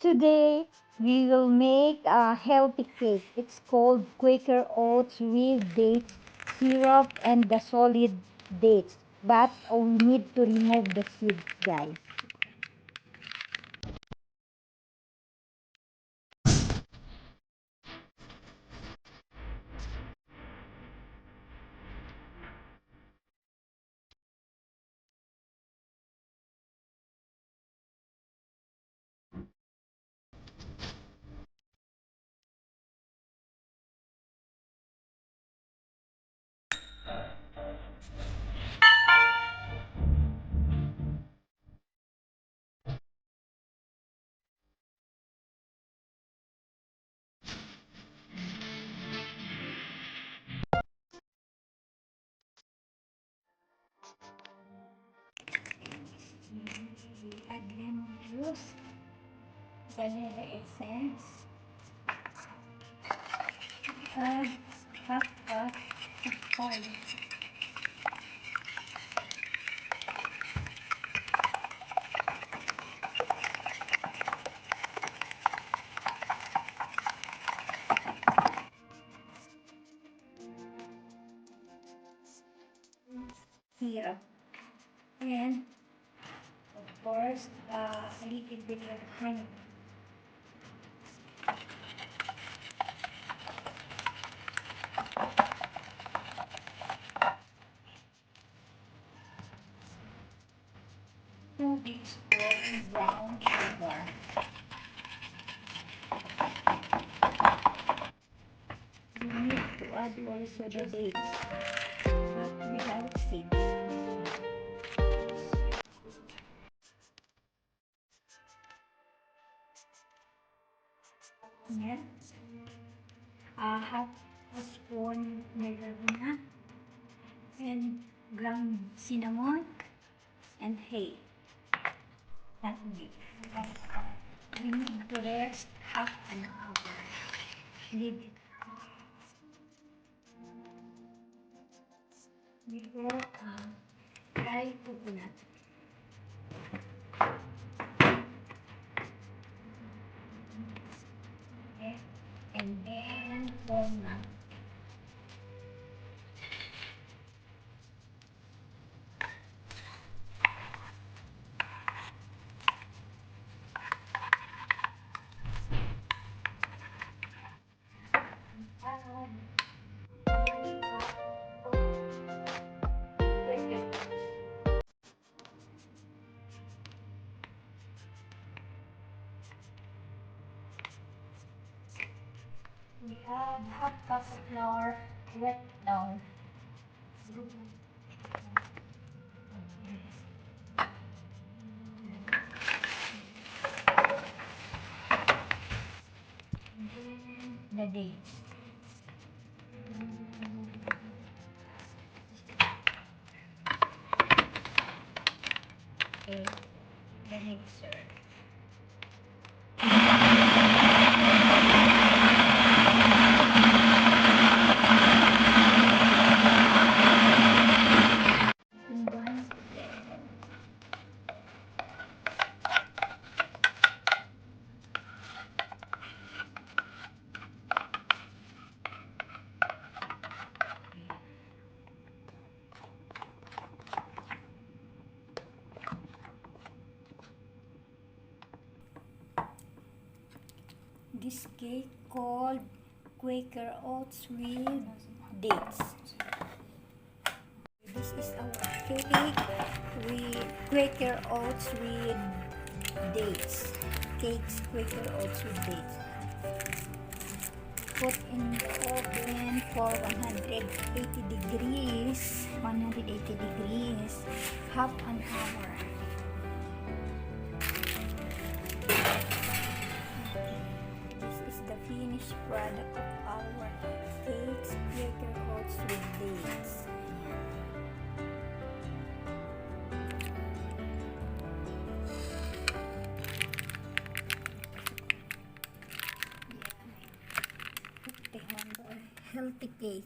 Today, we will make a healthy cake. It's called Quaker Oats with dates, syrup, and the solid dates. But we need to remove the seeds, guys. Add lemon juice, vanilla essence, add half cup of oil. Syrup, and of course, a little bit of honey. Two teaspoons brown sugar. You need to add also the dates, but without seeds. Yan. Half a spoon melana and ground cinnamon and hay. That will we need to rest half an hour. Leave it before dry coconut. Okay. And then walnut. We have half cup of flour, wet flour. The dates. Okay, the mixer. Combine together. This cake called Quaker Oats with dates. This is our cake with Quaker Oats with dates. Cakes Quaker Oats with dates. Put in the oven for 180 degrees. 180 degrees. Half an hour. The finished product of our cakes, Quaker Oats with dates. Healthy cake.